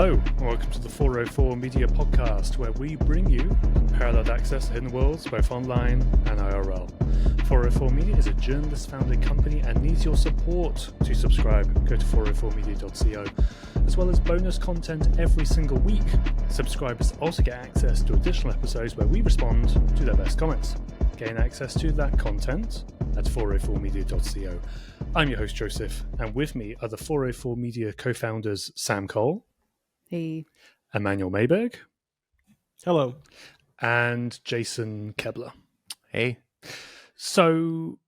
Hello, and welcome to the 404 Media Podcast, where we bring you paralleled access to hidden worlds, both online and IRL. 404 Media is a journalist-founded company and needs your support to subscribe. Go to 404media.co. As well as bonus content every single week, subscribers also get access to additional episodes where we respond to their best comments. Gain access to that content at 404media.co. I'm your host, Joseph, and with me are the 404 Media co-founders Sam Cole. Hey. Emmanuel Mayberg. Hello. And Jason Kebler. Hey. So,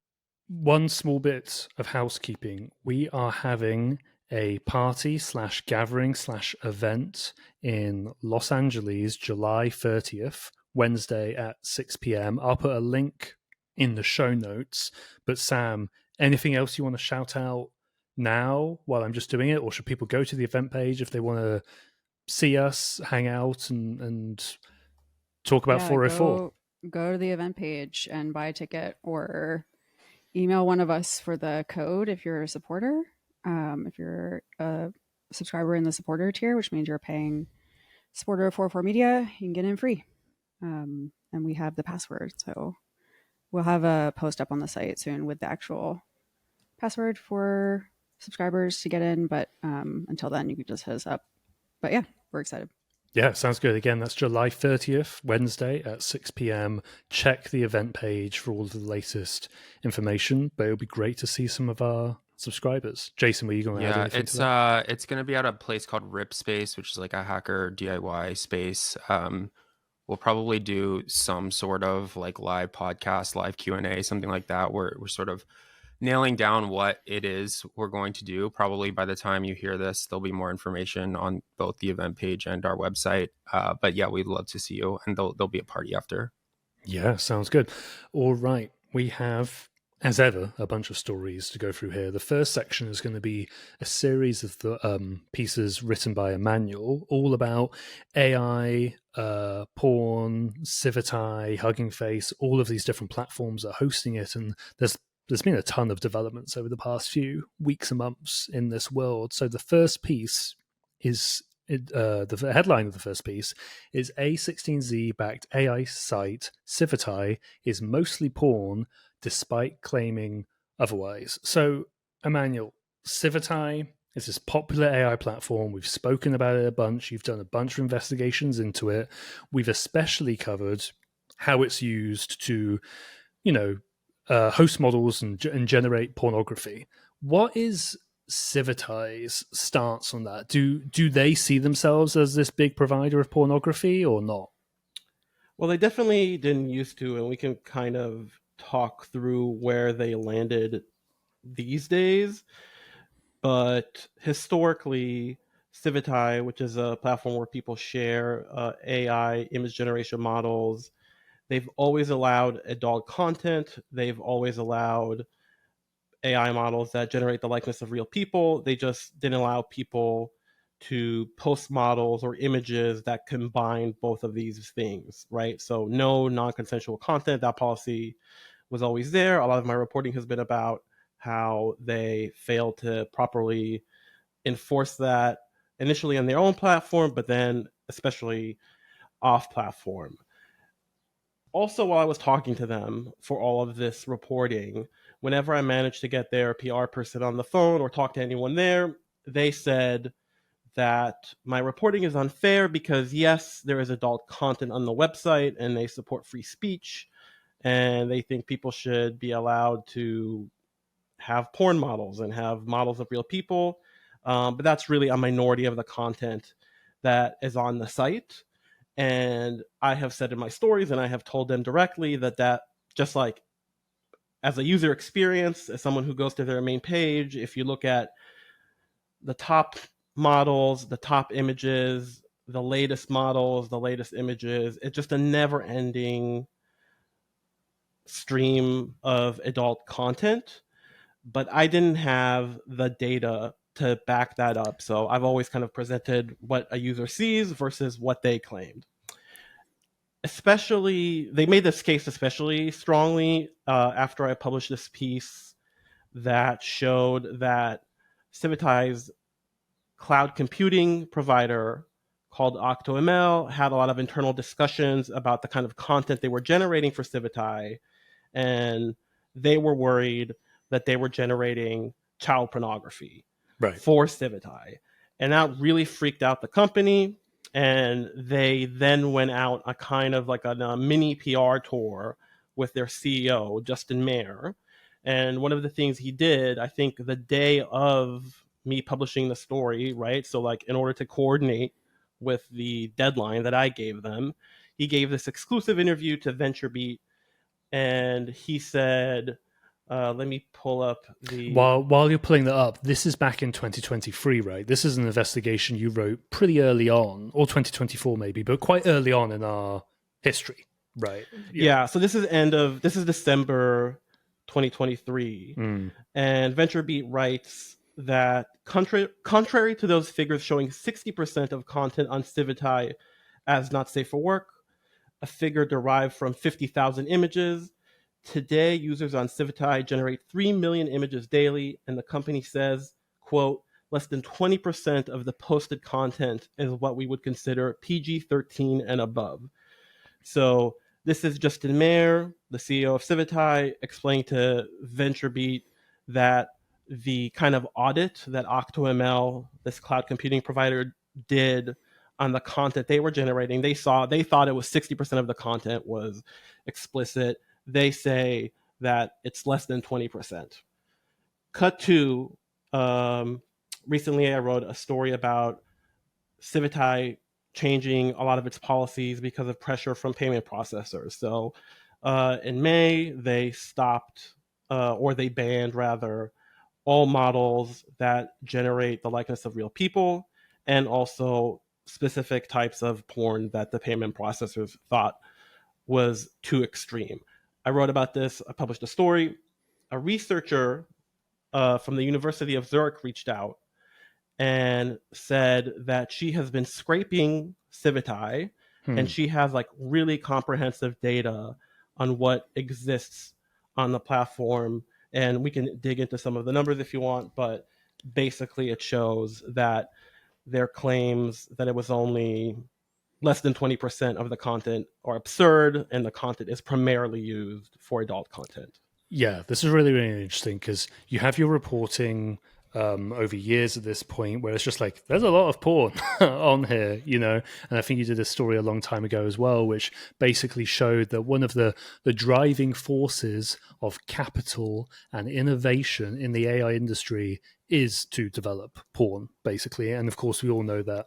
one small bit of housekeeping. We are having a party/gathering/event in Los Angeles, July 30th, Wednesday at 6 p.m. I'll put a link in the show notes. But Sam, anything else you want to shout out now while I'm just doing it? Or should people go to the event page if they want to see us, hang out, and talk about 404? Go to the event page and buy a ticket, or email one of us for the code if you're a supporter. If you're a subscriber in the supporter tier, which means you're a paying supporter of 404 Media, you can get in free. And we have the password. So we'll have a post up on the site soon with the actual password for subscribers to get in. But until then, you can just hit us up. But yeah, we're excited. Yeah, sounds good. Again, that's July 30th, Wednesday at 6 p.m. Check the event page for all of the latest information. But it'll be great to see some of our subscribers. Jason, were you going to add anything to that? It's going to be at a place called Rip Space, which is like a hacker DIY space. We'll probably do some sort of like live podcast, live Q&A, something like that, where we're sort of nailing down what it is we're going to do. Probably by the time you hear this, there'll be more information on both the event page and our website. But yeah, we'd love to see you, and there'll be a party after. Yeah, sounds good. All right. We have, as ever, a bunch of stories to go through here. The first section is going to be a series of the pieces written by Emmanuel, all about AI, porn, Civitai, Hugging Face, all of these different platforms are hosting it. And there's been a ton of developments over the past few weeks and months in this world. So the first piece is, the headline of the first piece is A16Z-backed AI site Civitai is mostly porn despite claiming otherwise. So, Emmanuel, Civitai is this popular AI platform. We've spoken about it a bunch. You've done a bunch of investigations into it. We've especially covered how it's used to, host models and generate pornography. What is Civitai's stance on that? Do they see themselves as this big provider of pornography or not? Well, they definitely didn't used to, and we can kind of talk through where they landed these days. But historically, Civitai, which is a platform where people share AI image generation models, they've always allowed adult content. They've always allowed AI models that generate the likeness of real people. They just didn't allow people to post models or images that combine both of these things, right? So no non-consensual content. That policy was always there. A lot of my reporting has been about how they failed to properly enforce that initially on their own platform, but then especially off platform. Also, while I was talking to them for all of this reporting, whenever I managed to get their PR person on the phone or talk to anyone there, they said that my reporting is unfair because, yes, there is adult content on the website and they support free speech and they think people should be allowed to have porn models and have models of real people. But that's really a minority of the content that is on the site. And I have said in my stories, and I have told them directly that just like as a user experience, as someone who goes to their main page, if you look at the top models, the top images, the latest models, the latest images, it's just a never-ending stream of adult content. But I didn't have the data to back that up. So I've always kind of presented what a user sees versus what they claimed. Especially, they made this case especially strongly after I published this piece that showed that Civitai's cloud computing provider called OctoML had a lot of internal discussions about the kind of content they were generating for Civitai, and they were worried that they were generating child pornography for Civitai. And that really freaked out the company. And they then went out a kind of like a mini PR tour with their CEO, Justin Mayer. And one of the things he did, I think the day of me publishing the story, right? So like in order to coordinate with the deadline that I gave them, he gave this exclusive interview to VentureBeat, and he said, let me pull up the... While you're pulling that up, this is back in 2023, right? This is an investigation you wrote pretty early on, or 2024 maybe, but quite early on in our history, right? Yeah, so this is December 2023. And VentureBeat writes that contrary to those figures showing 60% of content on Civitai as not safe for work, a figure derived from 50,000 images, today users on Civitai generate 3 million images daily, and the company says, quote, less than 20% of the posted content is what we would consider PG-13 and above. So this is Justin Mayer, the CEO of Civitai, explaining to VentureBeat that the kind of audit that OctoML, this cloud computing provider, did on the content they were generating, they thought it was 60% of the content was explicit. They say that it's less than 20%. Cut to, recently I wrote a story about Civitai changing a lot of its policies because of pressure from payment processors. So in May, they stopped, or they banned rather, all models that generate the likeness of real people, and also specific types of porn that the payment processors thought was too extreme. I wrote about this. I published a story. A researcher from the University of Zurich reached out and said that she has been scraping Civitai, and she has like really comprehensive data on what exists on the platform. And we can dig into some of the numbers if you want, but basically it shows that their claims that it was only less than 20% of the content are absurd, and the content is primarily used for adult content. Yeah, this is really, really interesting because you have your reporting over years at this point where it's just like, there's a lot of porn on here, you know? And I think you did a story a long time ago as well, which basically showed that one of the driving forces of capital and innovation in the AI industry is to develop porn, basically. And of course, we all know that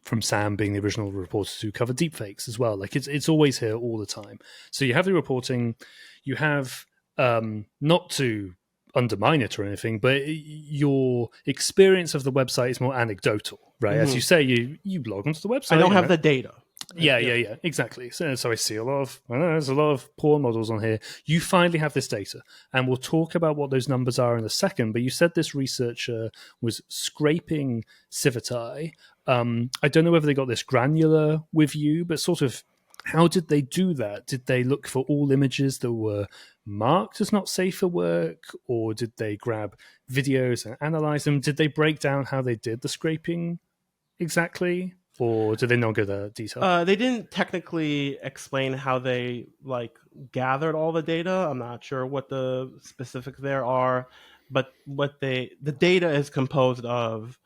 from Sam being the original reporter to cover deepfakes as well. Like it's always here all the time. So you have the reporting, you have not to undermine it or anything, but your experience of the website is more anecdotal, right? As you say, you log onto the website. I don't have the data. Yeah, exactly. So I see there's a lot of porn models on here. You finally have this data, and we'll talk about what those numbers are in a second. But you said this researcher was scraping Civitai. I don't know whether they got this granular with you, but sort of how did they do that? Did they look for all images that were marked as not safe for work, or did they grab videos and analyze them? Did they break down how they did the scraping exactly? Or did they not go that detail? They didn't technically explain how they gathered all the data. I'm not sure what the specifics there are, but the data is composed of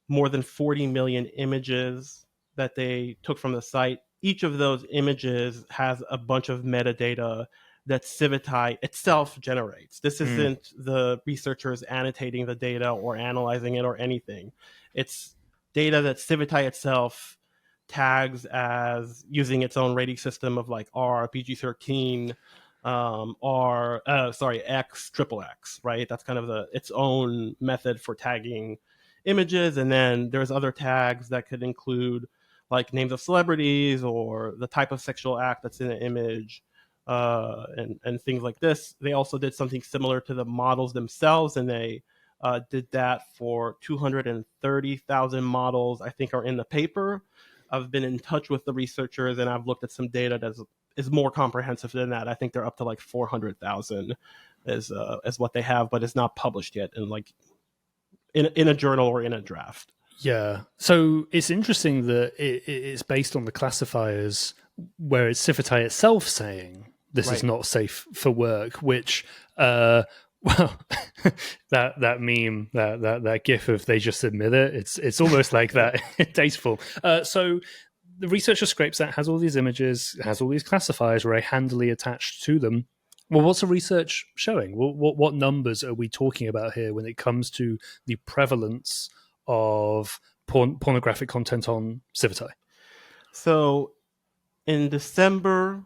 more than 40 million images that they took from the site. Each of those images has a bunch of metadata that Civitai itself generates. This isn't the researchers annotating the data or analyzing it or anything. It's data that Civitai itself tags as using its own rating system of R, PG-13, X, triple X, right? That's kind of its own method for tagging images. And then there's other tags that could include names of celebrities or the type of sexual act that's in an image, and things like this. They also did something similar to the models themselves, and they did that for 230,000 models, I think, are in the paper. I've been in touch with the researchers, and I've looked at some data that is more comprehensive than that. I think they're up to 400,000 is what they have, but it's not published yet in a journal or in a draft. Yeah. So it's interesting that it's based on the classifiers where it's Civitai itself saying this is Right. not safe for work, which, well, that meme, that gif of they just admit it, it's almost like that tasteful. So the researcher scrapes that, has all these images, has all these classifiers very handily attached to them. Well, what's the research showing? What numbers are we talking about here when it comes to the prevalence of pornographic content on Civitai? So in December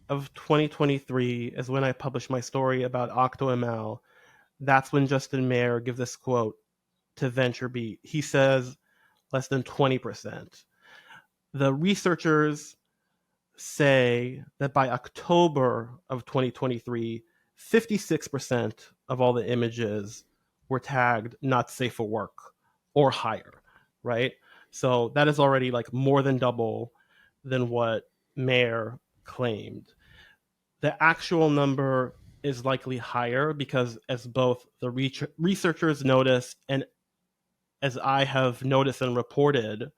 of 2023 is when I published my story about OctoML. That's when Justin Mayer gives this quote to VentureBeat. He says less than 20%. The researchers say that by October of 2023, 56% of all the images were tagged not safe for work or higher, right? So that is already like more than double than what Mayer claimed. The actual number is likely higher because, as both the researchers noticed and as I have noticed and reported,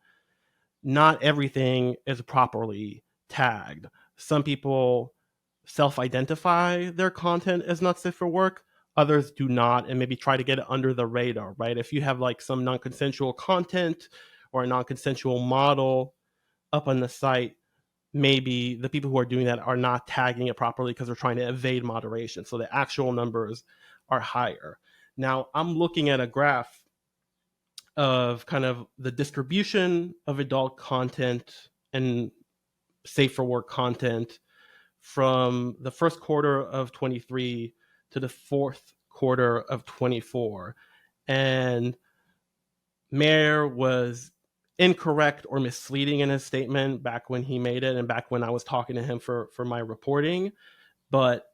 not everything is properly tagged. Some people self-identify their content as not safe for work. Others do not, and maybe try to get it under the radar, right? If you have like some non-consensual content or a non-consensual model up on the site, maybe the people who are doing that are not tagging it properly because they're trying to evade moderation. So the actual numbers are higher. Now, I'm looking at a graph of kind of the distribution of adult content and safe for work content from the first quarter of 23 to the fourth quarter of 24. And Mayer was incorrect or misleading in his statement back when he made it and back when I was talking to him for my reporting. But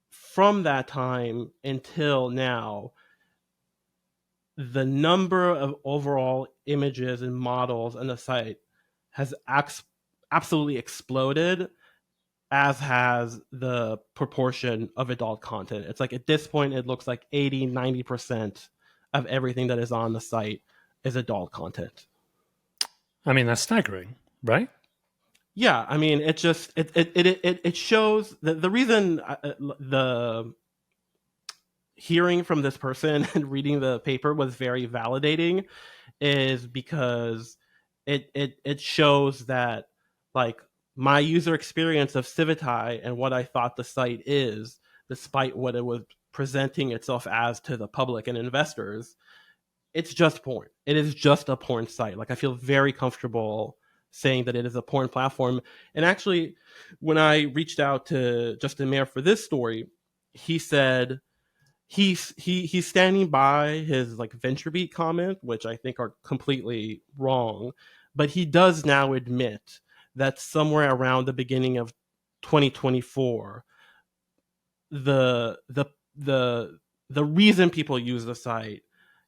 from that time until now, the number of overall images and models on the site has absolutely exploded, as has the proportion of adult content. It's like at this point, it looks like 80-90% of everything that is on the site is adult content. I mean, that's staggering, right? Yeah, I mean, it just it shows the reason the hearing from this person and reading the paper was very validating is because it shows that like my user experience of Civitai and what I thought the site is, despite what it was presenting itself as to the public and investors, it's just porn. It is just a porn site. Like I feel very comfortable saying that it is a porn platform. And actually, when I reached out to Justin Mayer for this story, he said he's standing by his like VentureBeat comment, which I think are completely wrong, but he does now admit that somewhere around the beginning of 2024, the reason people use the site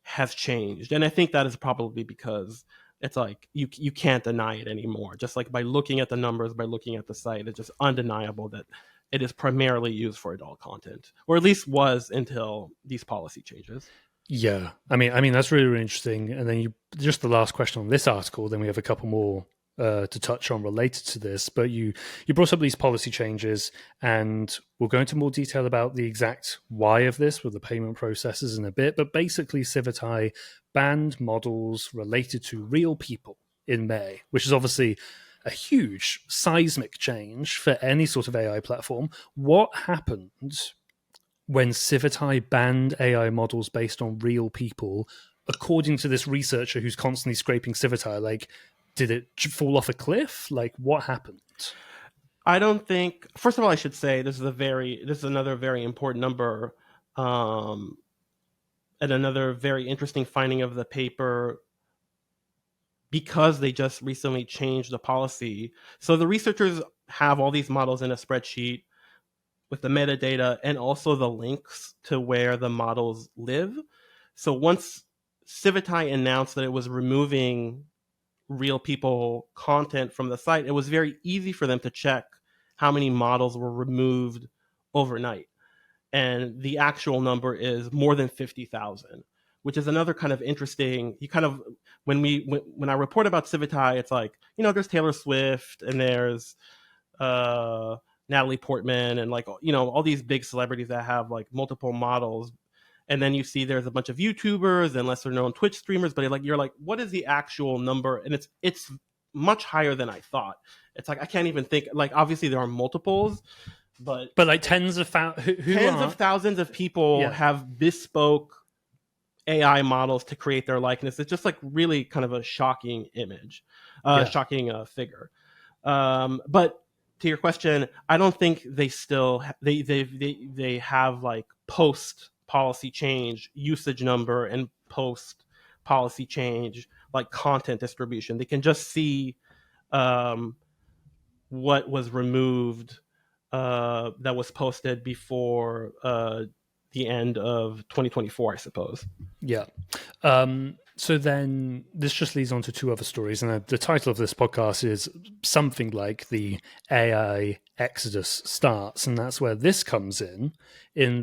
has changed, and I think that is probably because it's like you can't deny it anymore. Just like by looking at the numbers, by looking at the site, it's just undeniable that it is primarily used for adult content, or at least was until these policy changes. Yeah, I mean that's really, really interesting. And then just the last question on this article. Then we have a couple more to touch on related to this. But you brought up these policy changes, and we'll go into more detail about the exact why of this with the payment processes in a bit. But basically, Civitai banned models related to real people in May, which is obviously a huge seismic change for any sort of AI platform. What happened when Civitai banned AI models based on real people? According to this researcher who's constantly scraping Civitai, like, did it fall off a cliff? Like, what happened? I don't think. First of all, I should say this is another very important number, and another very interesting finding of the paper, because they just recently changed the policy. So the researchers have all these models in a spreadsheet with the metadata and also the links to where the models live. So once Civitai announced that it was removing real people content from the site, it was very easy for them to check how many models were removed overnight. And the actual number is more than 50,000, which is another kind of interesting. When I report about Civitai, it's like, there's Taylor Swift and there's Natalie Portman and like, all these big celebrities that have like multiple models. And then you see there's a bunch of YouTubers and lesser known Twitch streamers, but you're like, what is the actual number? And it's much higher than I thought. It's like, I can't even think, like, obviously there are multiples, but like tens of thousands of people have bespoke AI models to create their likeness. It's just like really kind of a shocking image, shocking figure. But to your question, I don't think they still they have like post policy change usage number and post policy change like content distribution. They can just see what was removed that was posted before the end of 2024, I suppose. Yeah. So then this just leads on to two other stories. And the title of this podcast is something like the AI Exodus starts. And that's where this comes in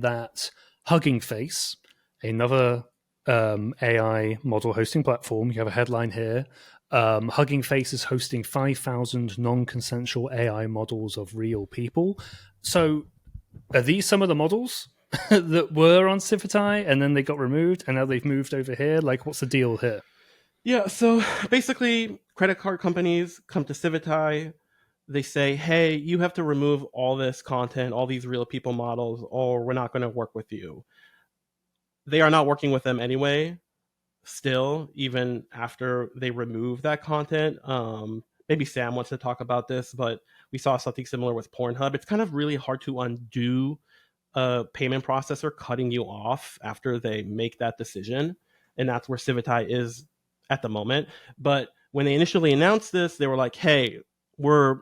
that Hugging Face, another AI model hosting platform, you have a headline here. Hugging Face is hosting 5,000 non-consensual AI models of real people. So are these some of the models that were on Civitai and then they got removed and now they've moved over here? Like, what's the deal here? Yeah, so basically credit card companies come to Civitai. They say, hey, you have to remove all this content, all these real people models, or we're not going to work with you. They are not working with them anyway, still, even after they remove that content. Maybe Sam wants to talk about this, but we saw something similar with Pornhub. It's kind of really hard to undo a payment processor cutting you off after they make that decision. And that's where Civitai is at the moment. But when they initially announced this, they were like, hey, we're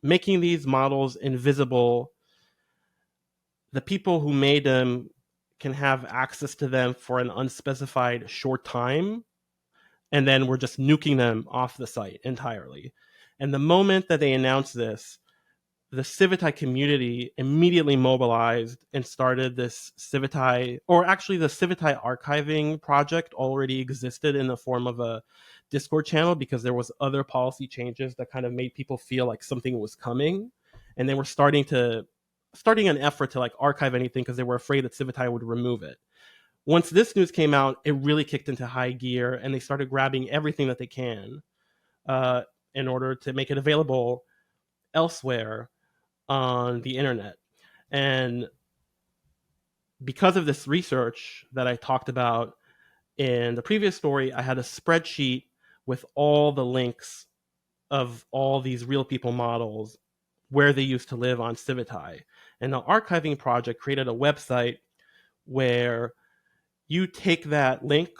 making these models invisible. The people who made them can have access to them for an unspecified short time. And then we're just nuking them off the site entirely. And the moment that they announced this, the Civitai community immediately mobilized and started this Civitai, or actually the Civitai archiving project already existed in the form of a Discord channel because there was other policy changes that kind of made people feel like something was coming. And they were starting an effort to like archive anything because they were afraid that Civitai would remove it. Once this news came out, it really kicked into high gear and they started grabbing everything that they can in order to make it available elsewhere on the internet. And because of this research that I talked about in the previous story, I had a spreadsheet with all the links of all these real people models where they used to live on Civitai. And the archiving project created a website where you take that link,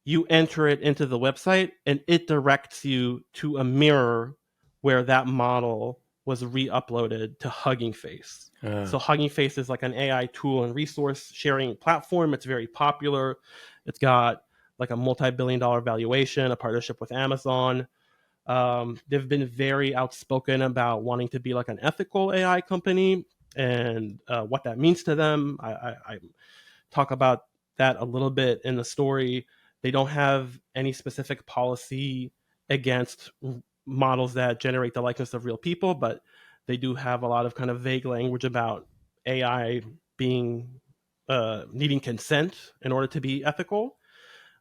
you enter it into the website, and it directs you to a mirror where that model was re-uploaded to Hugging Face. So Hugging Face is like an AI tool and resource sharing platform. It's very popular. It's got like a multi-billion-dollar valuation, a partnership with Amazon. They've been very outspoken about wanting to be like an ethical AI company and what that means to them. I talk about that a little bit in the story. They don't have any specific policy against models that generate the likeness of real people, but they do have a lot of kind of vague language about AI being needing consent in order to be ethical.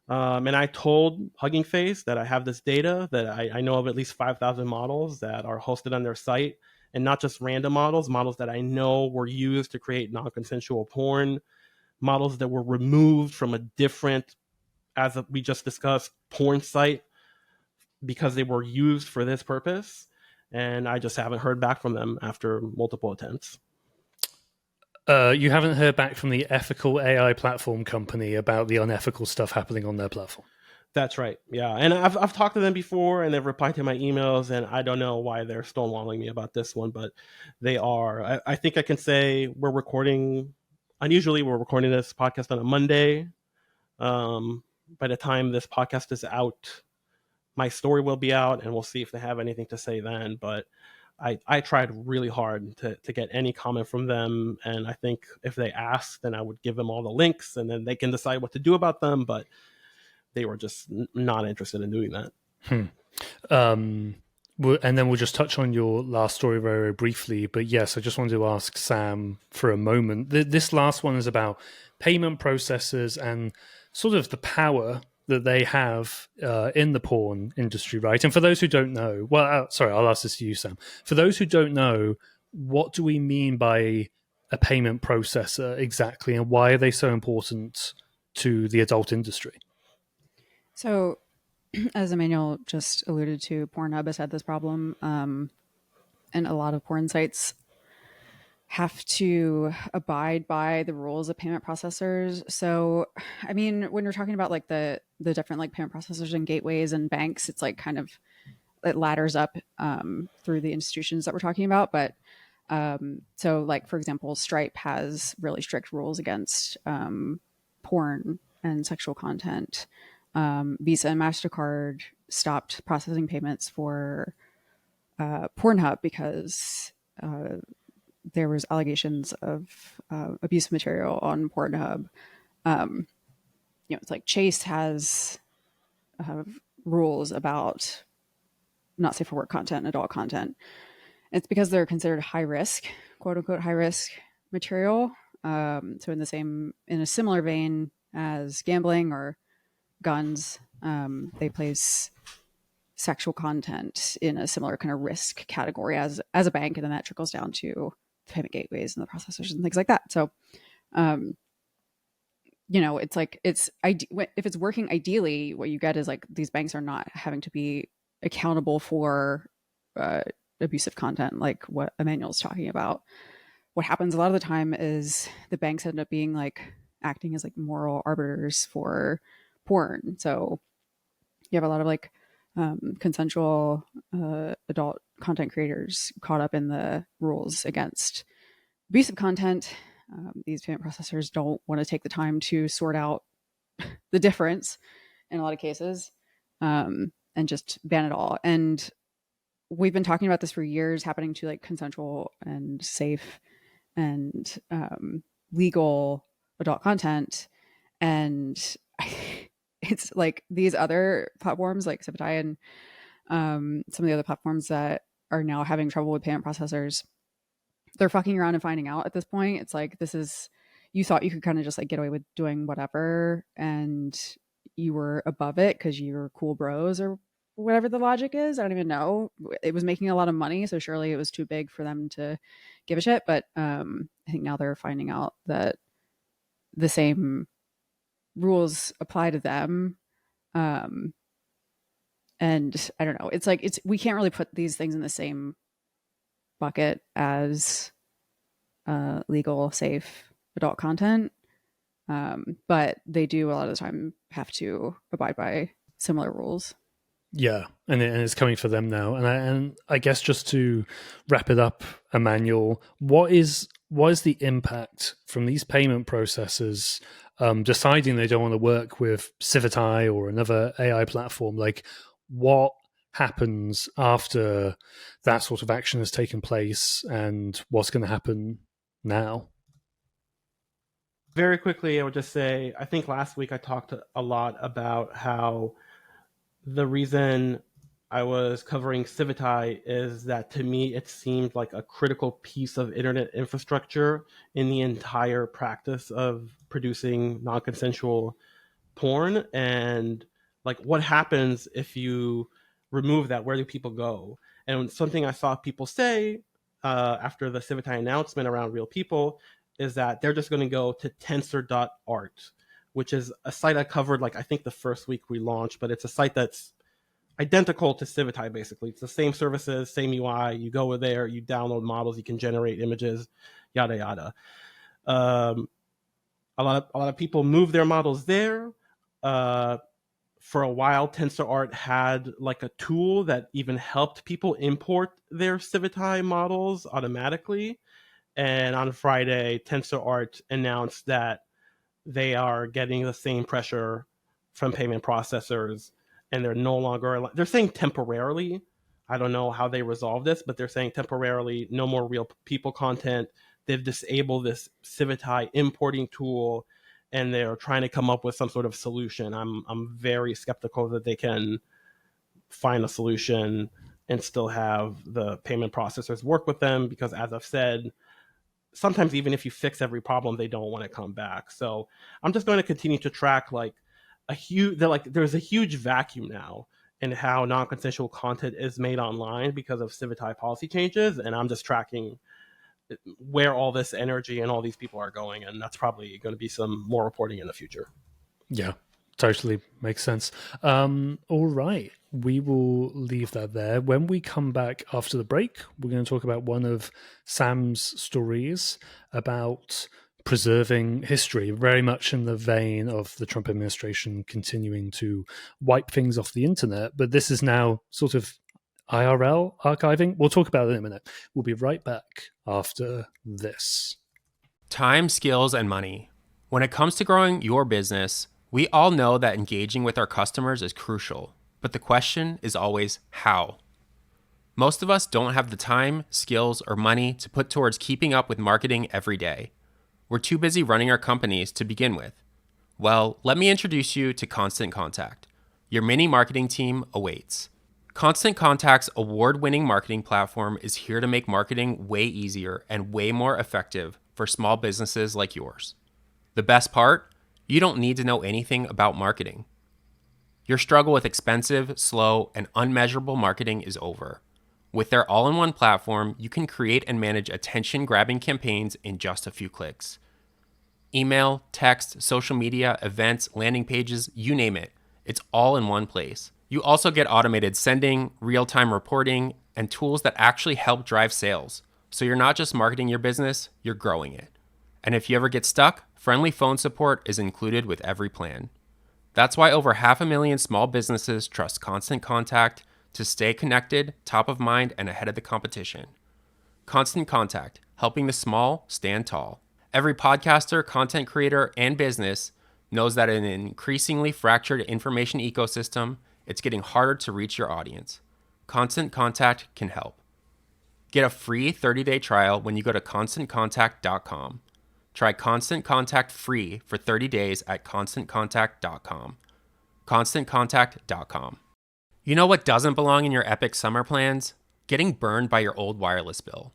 And I told Hugging Face that I have this data, that I know of at least 5,000 models that are hosted on their site, and not just random models that I know were used to create non-consensual porn, models that were removed from a different, as we just discussed, porn site because they were used for this purpose. And I just haven't heard back from them after multiple attempts. You haven't heard back from the ethical AI platform company about the unethical stuff happening on their platform? That's right. Yeah. And I've talked to them before and they've replied to my emails, and I don't know why they're stonewalling me about this one, but they are. I think I can say unusually we're recording this podcast on a Monday. By the time this podcast is out, my story will be out, and we'll see if they have anything to say then. But I tried really hard to get any comment from them, and I think if they asked, then I would give them all the links, and then they can decide what to do about them. But they were just not interested in doing that. And then we'll just touch on your last story very, very briefly. But yes, I just wanted to ask Sam for a moment. This last one is about payment processors and sort of the power that they have in the porn industry, right? And for those who don't know, sorry, I'll ask this to you, Sam. For those who don't know, what do we mean by a payment processor exactly, and why are they so important to the adult industry? So, as Emmanuel just alluded to, Pornhub has had this problem, and a lot of porn sites have to abide by the rules of payment processors. So, I mean, when you're talking about like the different like payment processors and gateways and banks, it's like kind of it ladders up through the institutions that we're talking about. But so, like for example, Stripe has really strict rules against porn and sexual content. Visa and MasterCard stopped processing payments for Pornhub because there was allegations of abusive material on Pornhub. It's like Chase has rules about not safe for work content and adult content. It's because they're considered high risk, quote unquote, high risk material. So in a similar vein as gambling or guns, they place sexual content in a similar kind of risk category as a bank, and then that trickles down to the payment gateways and the processors and things like that. So, it's like if it's working ideally, what you get is like these banks are not having to be accountable for abusive content, like what Emmanuel's talking about. What happens a lot of the time is the banks end up being like acting as like moral arbiters for porn. So you have a lot of like consensual adult content creators caught up in the rules against abusive content. These payment processors don't want to take the time to sort out the difference in a lot of cases, and just ban it all. And we've been talking about this for years, happening to like consensual and safe and legal adult content. And it's like these other platforms like Civitai and some of the other platforms that are now having trouble with payment processors, they're fucking around and finding out at this point. It's like, you thought you could kind of just like get away with doing whatever and you were above it because you're cool bros or whatever the logic is. I don't even know. It was making a lot of money, so surely it was too big for them to give a shit. But I think now they're finding out that the same rules apply to them. And I don't know. It's like we can't really put these things in the same bucket as legal, safe adult content. But they do a lot of the time have to abide by similar rules. Yeah, and it's coming for them now. And I guess just to wrap it up, Emmanuel, what is the impact from these payment processors deciding they don't want to work with Civitai or another AI platform? Like, what happens after that sort of action has taken place, and what's going to happen now? Very quickly, I would just say, I think last week I talked a lot about how the reason I was covering Civitai is that to me it seemed like a critical piece of internet infrastructure in the entire practice of producing non-consensual porn. And like, what happens if you remove that? Where do people go? And something I saw people say after the Civitai announcement around Real People is that they're just going to go to tensor.art, which is a site I covered, like, I think the first week we launched, but it's a site that's identical to Civitai, basically. It's the same services, same UI. You go there, you download models, you can generate images, yada, yada. A lot of people move their models there. For a while, TensorArt had like a tool that even helped people import their Civitai models automatically. And on Friday, TensorArt announced that they are getting the same pressure from payment processors, and they're no longer, they're saying temporarily. I don't know how they resolve this, but they're saying temporarily no more real people content. They've disabled this Civitai importing tool, and they're trying to come up with some sort of solution. I'm very skeptical that they can find a solution and still have the payment processors work with them, because as I've said, sometimes even if you fix every problem, they don't want to come back. So I'm just going to continue to track like there's a huge vacuum now in how non-consensual content is made online because of Civitai policy changes, and I'm just tracking where all this energy and all these people are going, and that's probably going to be some more reporting in the future. Yeah, totally makes sense. All right, we will leave that there. When we come back after the break, we're going to talk about one of Sam's stories about preserving history, very much in the vein of the Trump administration continuing to wipe things off the internet. But this is now sort of IRL archiving. We'll talk about it in a minute. We'll be right back after this. Time, skills, and money. When it comes to growing your business, we all know that engaging with our customers is crucial, but the question is always how. Most of us don't have the time, skills, or money to put towards keeping up with marketing every day. We're too busy running our companies to begin with. Well, let me introduce you to Constant Contact. Your mini marketing team awaits. Constant Contact's award-winning marketing platform is here to make marketing way easier and way more effective for small businesses like yours. The best part? You don't need to know anything about marketing. Your struggle with expensive, slow, and unmeasurable marketing is over. With their all-in-one platform, you can create and manage attention-grabbing campaigns in just a few clicks. Email, text, social media, events, landing pages, you name it. It's all in one place. You also get automated sending, real-time reporting, and tools that actually help drive sales. So you're not just marketing your business, you're growing it. And if you ever get stuck, friendly phone support is included with every plan. That's why over 500,000 small businesses trust Constant Contact to stay connected, top of mind, and ahead of the competition. Constant Contact, helping the small stand tall. Every podcaster, content creator, and business knows that in an increasingly fractured information ecosystem, it's getting harder to reach your audience. Constant Contact can help. Get a free 30-day trial when you go to ConstantContact.com. Try Constant Contact free for 30 days at ConstantContact.com. ConstantContact.com. You know what doesn't belong in your epic summer plans? Getting burned by your old wireless bill.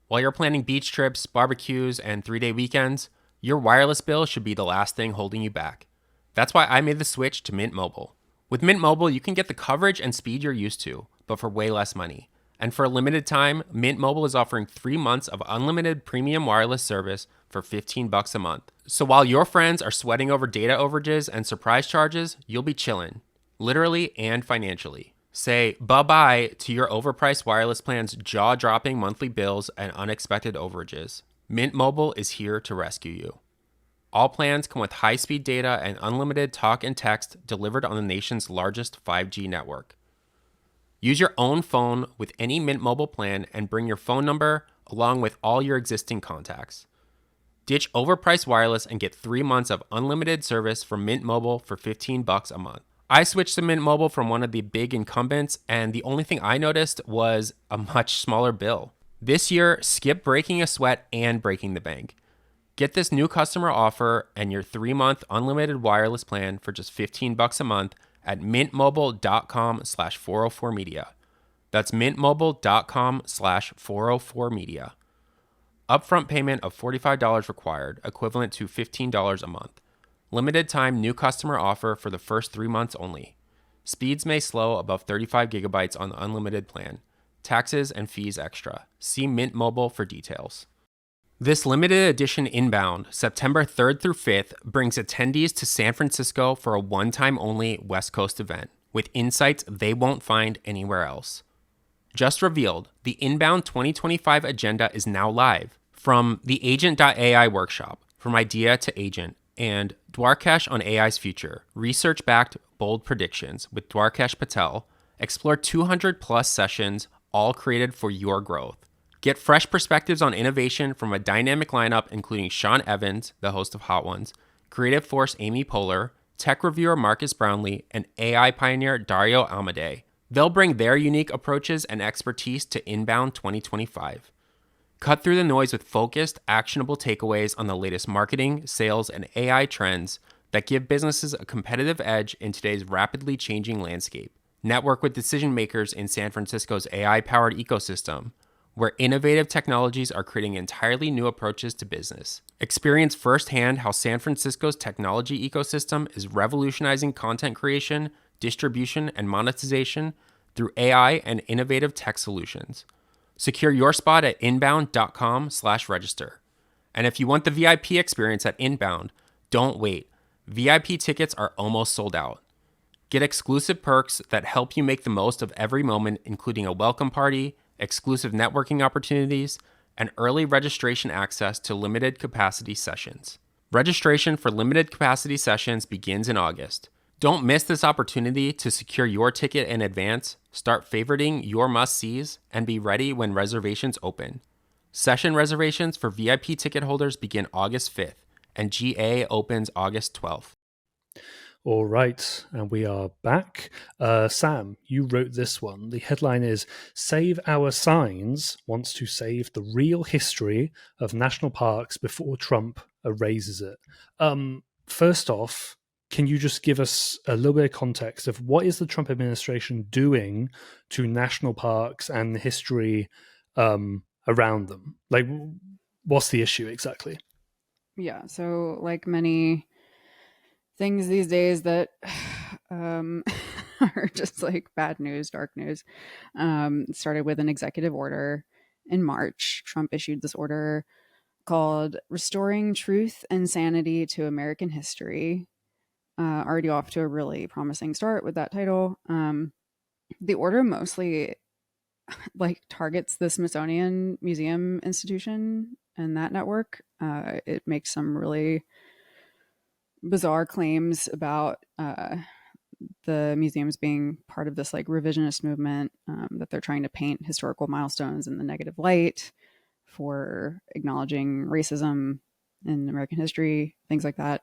While you're planning beach trips, barbecues, and 3-day weekends, your wireless bill should be the last thing holding you back. That's why I made the switch to Mint Mobile. With Mint Mobile, you can get the coverage and speed you're used to, but for way less money. And for a limited time, Mint Mobile is offering 3 months of unlimited premium wireless service for $15 a month. So while your friends are sweating over data overages and surprise charges, you'll be chillin', literally and financially. Say bye-bye to your overpriced wireless plan's jaw-dropping monthly bills and unexpected overages. Mint Mobile is here to rescue you. All plans come with high-speed data and unlimited talk and text delivered on the nation's largest 5G network. Use your own phone with any Mint Mobile plan and bring your phone number along with all your existing contacts. Ditch overpriced wireless and get 3 months of unlimited service from Mint Mobile for $15 a month. I switched to Mint Mobile from one of the big incumbents, and the only thing I noticed was a much smaller bill. This year, skip breaking a sweat and breaking the bank. Get this new customer offer and your 3-month unlimited wireless plan for just $15 a month at mintmobile.com/404media. That's mintmobile.com/404media. Upfront payment of $45 required, equivalent to $15 a month. Limited time new customer offer for the first 3 months only. Speeds may slow above 35 gigabytes on the unlimited plan. Taxes and fees extra. See Mint Mobile for details. This limited edition inbound, September 3rd through 5th, brings attendees to San Francisco for a one-time only West Coast event with insights they won't find anywhere else. Just revealed, the Inbound 2025 agenda is now live. From the Agent.ai workshop, From Idea to Agent, and Dwarkesh on AI's Future, research-backed bold predictions with Dwarkesh Patel, explore 200-plus sessions, all created for your growth. Get fresh perspectives on innovation from a dynamic lineup including Sean Evans, the host of Hot Ones, Creative Force Amy Poehler, tech reviewer Marcus Brownlee, and AI pioneer Dario Almaday. They'll bring their unique approaches and expertise to Inbound 2025. Cut through the noise with focused, actionable takeaways on the latest marketing, sales, and AI trends that give businesses a competitive edge in today's rapidly changing landscape. Network with decision makers in San Francisco's AI-powered ecosystem, where innovative technologies are creating entirely new approaches to business. Experience firsthand how San Francisco's technology ecosystem is revolutionizing content creation, distribution, and monetization through AI and innovative tech solutions. Secure your spot at inbound.com/register. And if you want the VIP experience at Inbound, don't wait. VIP tickets are almost sold out. Get exclusive perks that help you make the most of every moment, including a welcome party, exclusive networking opportunities, and early registration access to limited capacity sessions. Registration for limited capacity sessions begins in August. Don't miss this opportunity to secure your ticket in advance, start favoriting your must-sees, and be ready when reservations open. Session reservations for VIP ticket holders begin August 5th, and GA opens August 12th. All right, and we are back. Sam, you wrote this one. The headline is Save Our Signs wants to save the real history of national parks before Trump erases it. First off, can you just give us a little bit of context of what is the Trump administration doing to national parks and the history around them? Like, what's the issue exactly? Yeah, so like many things these days that are just like bad news, dark news. It started with an executive order in March. Trump issued this order called Restoring Truth and Sanity to American History. Already off to a really promising start with that title. The order mostly like targets the Smithsonian Museum Institution and that network. It makes some really bizarre claims about the museums being part of this like revisionist movement, that they're trying to paint historical milestones in the negative light for acknowledging racism in American history, things like that.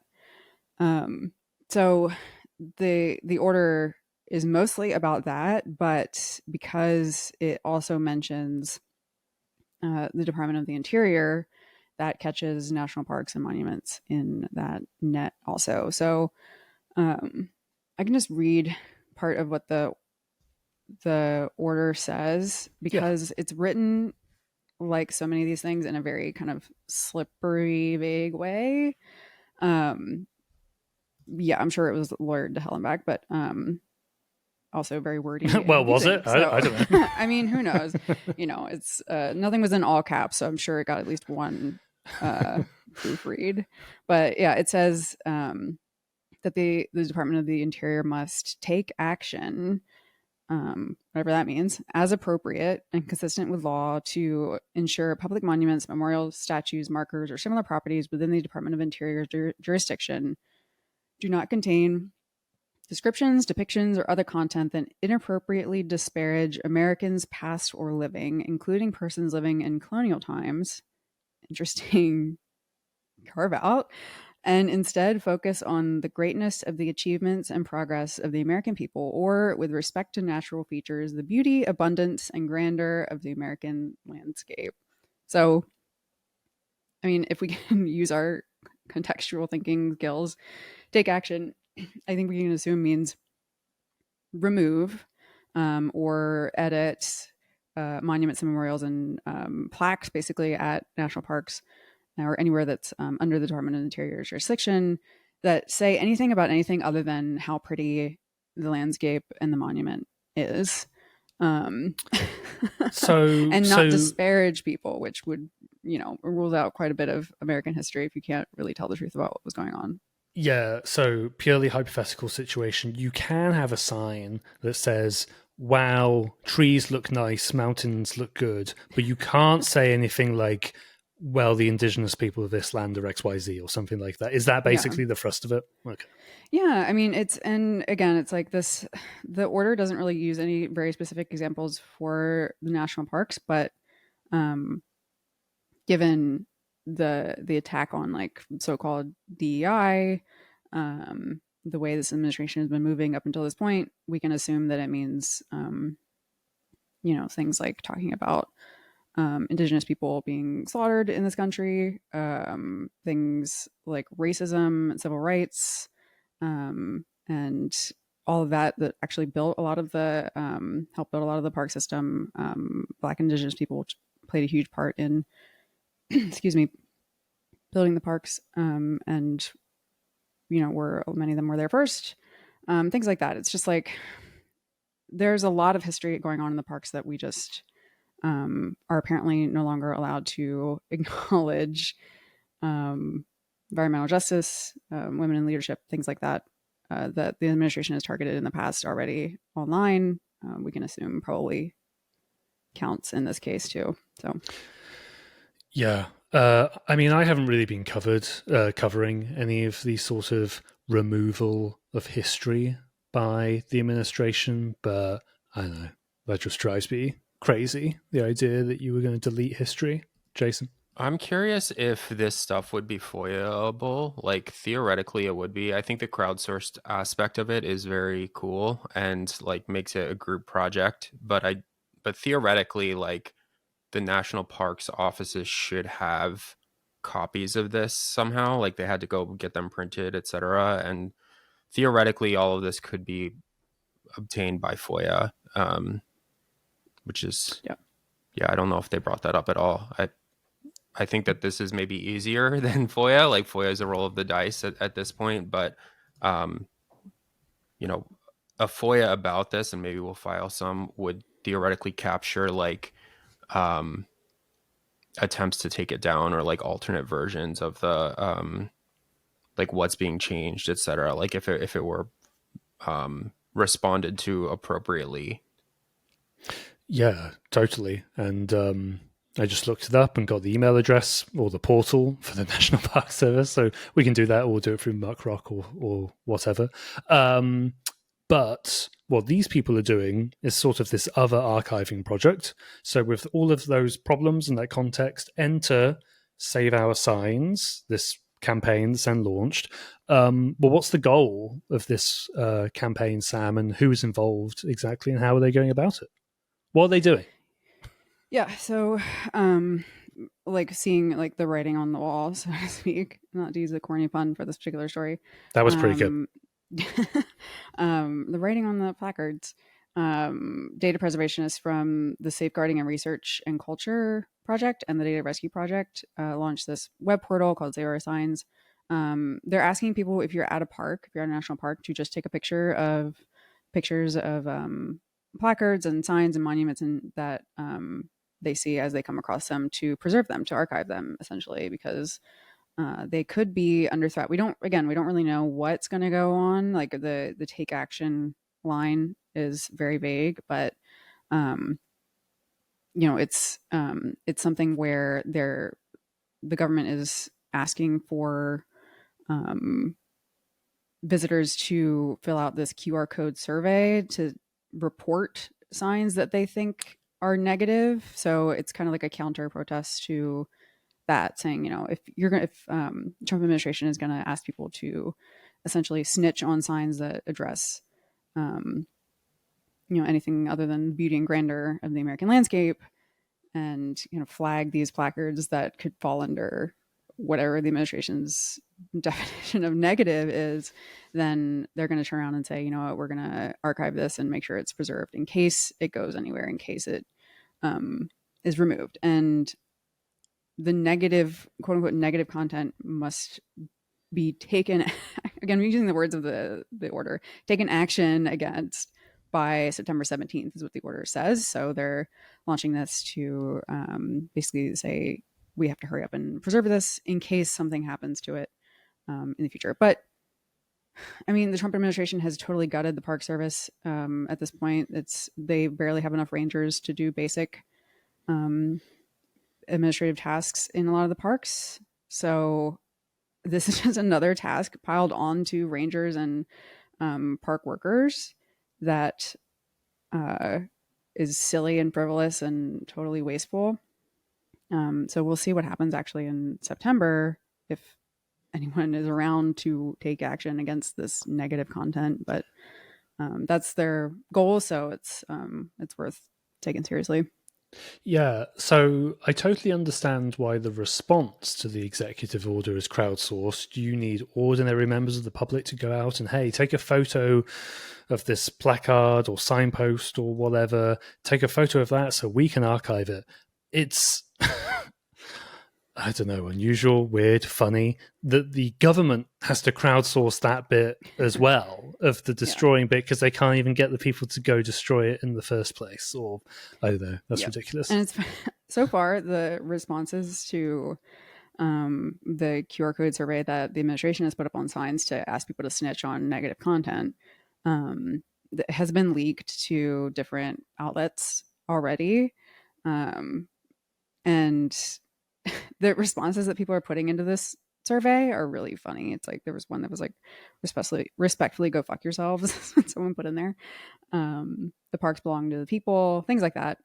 So the order is mostly about that, but because it also mentions the Department of the Interior, that catches national parks and monuments in that net also. So I can just read part of what the order says, because it's written like so many of these things in a very kind of slippery, vague way. Yeah, I'm sure it was lawyered to hell and back, but also very wordy. Well, was it? So, I don't know. I mean, who knows? You know, it's nothing was in all caps, so I'm sure it got at least one proofread. But yeah, it says that the Department of the Interior must take action, whatever that means, as appropriate and consistent with law to ensure public monuments, memorials, statues, markers, or similar properties within the Department of Interior's jurisdiction do not contain descriptions, depictions, or other content that inappropriately disparage Americans past or living, including persons living in colonial times. Interesting carve out. And instead focus on the greatness of the achievements and progress of the American people, or with respect to natural features, the beauty, abundance, and grandeur of the American landscape. So, I mean, if we can use our contextual thinking skills, take action, I think we can assume means remove or edit monuments and memorials and plaques basically at national parks or anywhere that's under the Department of Interior jurisdiction that say anything about anything other than how pretty the landscape and the monument is. And not disparage people, which would, rules out quite a bit of American history if you can't really tell the truth about what was going on. Yeah, so purely hypothetical situation. You can have a sign that says, wow, trees look nice, mountains look good, but you can't say anything like, well, the indigenous people of this land are XYZ or something like that. Is that basically the thrust of it? Okay. Yeah, I mean, it's like this, the order doesn't really use any very specific examples for the national parks, but given the attack on like so-called DEI, the way this administration has been moving up until this point, we can assume that it means, things like talking about indigenous people being slaughtered in this country, things like racism and civil rights, and all of that actually built a lot of the helped build a lot of the park system. Black indigenous people played a huge part in excuse me, building the parks, and many of them were there first, things like that. It's just like there's a lot of history going on in the parks that we just are apparently no longer allowed to acknowledge. Environmental justice, women in leadership, things like that, that the administration has targeted in the past already online. We can assume probably counts in this case too. So, yeah. I mean, I haven't really been covering any of the sort of removal of history by the administration, but I don't know. That just drives me crazy, the idea that you were going to delete history. Jason? I'm curious if this stuff would be FOIA-able. Like, theoretically, it would be. I think the crowdsourced aspect of it is very cool and like makes it a group project. But theoretically, like, the national parks offices should have copies of this somehow. Like, they had to go get them printed, etc. And theoretically, all of this could be obtained by FOIA, which is yeah. I don't know if they brought that up at all. I think that this is maybe easier than FOIA. Like, FOIA is a roll of the dice at this point, but a FOIA about this, and maybe we'll file some, would theoretically capture like attempts to take it down, or like alternate versions of the like what's being changed, etc. Like if it were responded to appropriately. Yeah, totally. And I just looked it up and got the email address or the portal for the National Park Service. So we can do that, or do it through Muckrock or whatever. But what these people are doing is sort of this other archiving project. So with all of those problems and that context, enter Save Our Signs, this campaign that's then launched. Well, what's the goal of this campaign, Sam, and who's involved exactly, and how are they going about it? What are they doing? Yeah, so like seeing like the writing on the wall, so to speak, not to use a corny pun for this particular story. That was pretty good. The writing on the placards. Data preservation is from the Safeguarding and Research and Culture Project and the Data Rescue Project, launched this web portal called Zero Signs. They're asking people, if you're at a park, if you're at a national park, to just take a pictures of placards and signs and monuments and that they see as they come across them, to preserve them, to archive them, essentially, because they could be under threat. We don't really know what's going to go on. Like the take action line is very vague, but it's something where the government is asking for visitors to fill out this QR code survey to report signs that they think are negative. So it's kind of like a counter protest to that, saying, if Trump administration is going to ask people to essentially snitch on signs that address anything other than beauty and grandeur of the American landscape, and flag these placards that could fall under whatever the administration's definition of negative is, then they're going to turn around and say, you know what, we're going to archive this and make sure it's preserved in case it goes anywhere, in case it is removed. And the negative, quote unquote, negative content must be taken, again, using the words of the order, taken action against by September 17th is what the order says. So they're launching this to basically say, we have to hurry up and preserve this in case something happens to it in the future. But I mean, the Trump administration has totally gutted the Park Service at this point. They barely have enough rangers to do basic administrative tasks in a lot of the parks. So this is just another task piled on to rangers and park workers that is silly and frivolous and totally wasteful. So we'll see what happens actually in September, if anyone is around to take action against this negative content. But that's their goal, so it's worth taking seriously. Yeah, so I totally understand why the response to the executive order is crowdsourced. You need ordinary members of the public to go out and, hey, take a photo of this placard or signpost or whatever. Take a photo of that so we can archive it. It's, I don't know, unusual, weird, funny. That the government has to crowdsource that bit as well of the destroying bit because they can't even get the people to go destroy it in the first place. Or I don't know, that's ridiculous. And it's so far the responses to the QR code survey that the administration has put up on signs to ask people to snitch on negative content that has been leaked to different outlets already, and the responses that people are putting into this survey are really funny. It's like there was one that was like respectfully go fuck yourselves. Someone put in there. The parks belong to the people, things like that.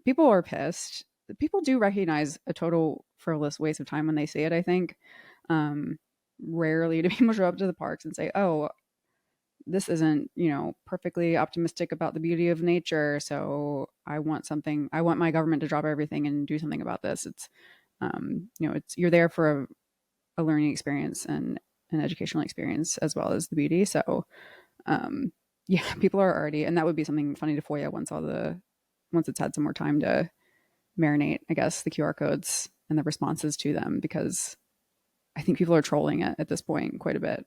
People are pissed. People do recognize a total frivolous waste of time when they see it, I think. Rarely do people show up to the parks and say, oh, this isn't, perfectly optimistic about the beauty of nature, so I want my government to drop everything and do something about this. It's you're there for a learning experience and an educational experience as well as the beauty. So people are already, and that would be something funny to FOIA once it's had some more time to marinate, I guess, the QR codes and the responses to them, because I think people are trolling it at this point quite a bit.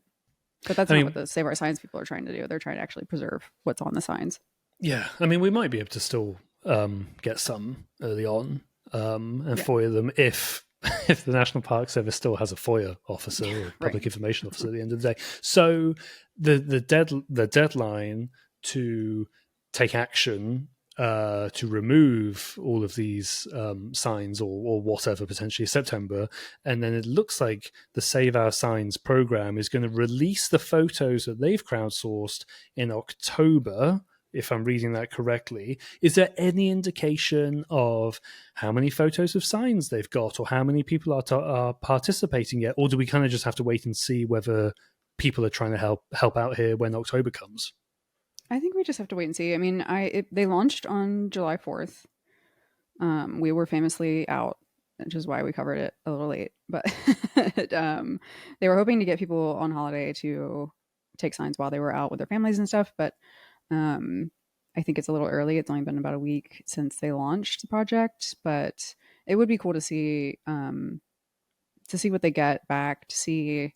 But that's not what the Save Our Signs people are trying to do. They're trying to actually preserve what's on the signs. Yeah, I mean, we might be able to still get some early on and FOIA them if the National Park Service still has a FOIA officer or public information officer at the end of the day. So the deadline to take action to remove all of these signs or whatever, potentially September, and then it looks like the Save Our Signs program is going to release the photos that they've crowdsourced in October, if I'm reading that correctly. Is there any indication of how many photos of signs they've got or how many people are participating yet, or do we kind of just have to wait and see whether people are trying to help out here when October comes? I think we just have to wait and see. I mean, they launched on July 4th. We were famously out, which is why we covered it a little late. But they were hoping to get people on holiday to take signs while they were out with their families and stuff. But I think it's a little early. It's only been about a week since they launched the project. But it would be cool to see what they get back, to see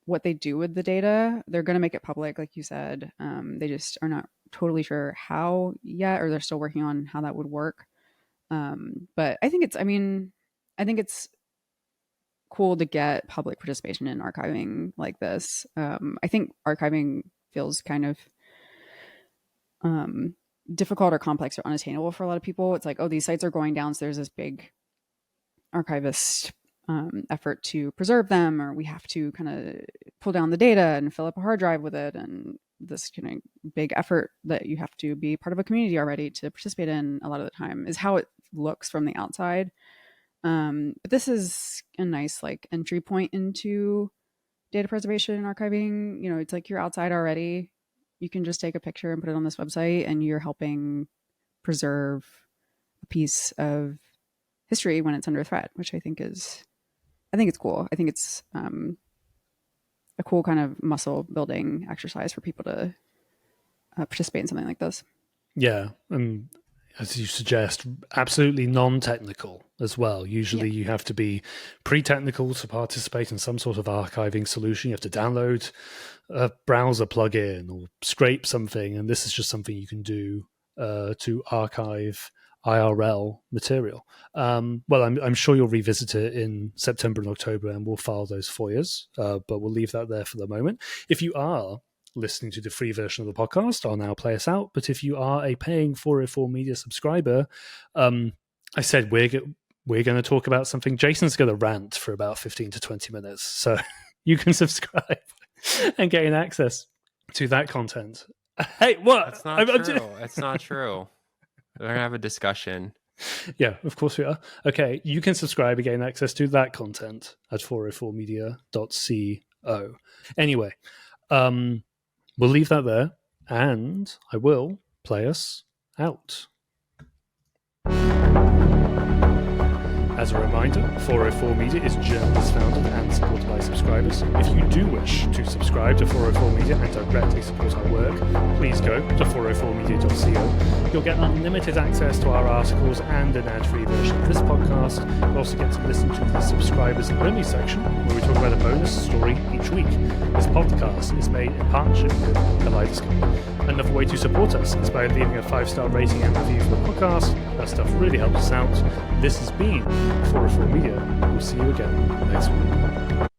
what they do with the data. They're going to make it public, like you said. They just are not totally sure how yet, or they're still working on how that would work. But I think it's cool to get public participation in archiving like this. I think archiving feels kind of difficult or complex or unattainable for a lot of people. It's like, oh, these sites are going down, so there's this big archivist effort to preserve them, or we have to kind of pull down the data and fill up a hard drive with it, and this kind of big effort that you have to be part of a community already to participate in a lot of the time is how it looks from the outside. But this is a nice entry point into data preservation and archiving. It's like you're outside already. You can just take a picture and put it on this website, and you're helping preserve a piece of history when it's under threat, which I think it's cool. I think it's a cool kind of muscle building exercise for people to participate in something like this. Yeah, and as you suggest, absolutely non-technical as well. Usually you have to be pre-technical to participate in some sort of archiving solution. You have to download a browser plugin or scrape something, and this is just something you can do to archive IRL material. Well, I'm sure you'll revisit it in September and October, and we'll file those FOIAs, but we'll leave that there for the moment. If you are listening to the free version of the podcast, I'll now play us out. But if you are a paying 404 Media subscriber, I said we're going to talk about something. Jason's going to rant for about 15 to 20 minutes, so you can subscribe and gain access to that content. Hey, what? That's not true. It's not true. We're going to have a discussion. Yeah, of course we are. Okay, you can subscribe and gain access to that content at 404media.co. Anyway, we'll leave that there, and I will play us out. As a reminder, 404 Media is journalist founded and supported by subscribers. If you do wish to subscribe to 404 Media and directly support our work, please go to 404media.co. You'll get unlimited access to our articles and an ad-free version of this podcast. You'll also get to listen to the subscribers only section, where we talk about a bonus story each week. This podcast is made in partnership with Kaleidoscope. Another way to support us is by leaving a 5-star rating and review for the podcast. That stuff really helps us out. This has been 404 Media. We'll see you again next week.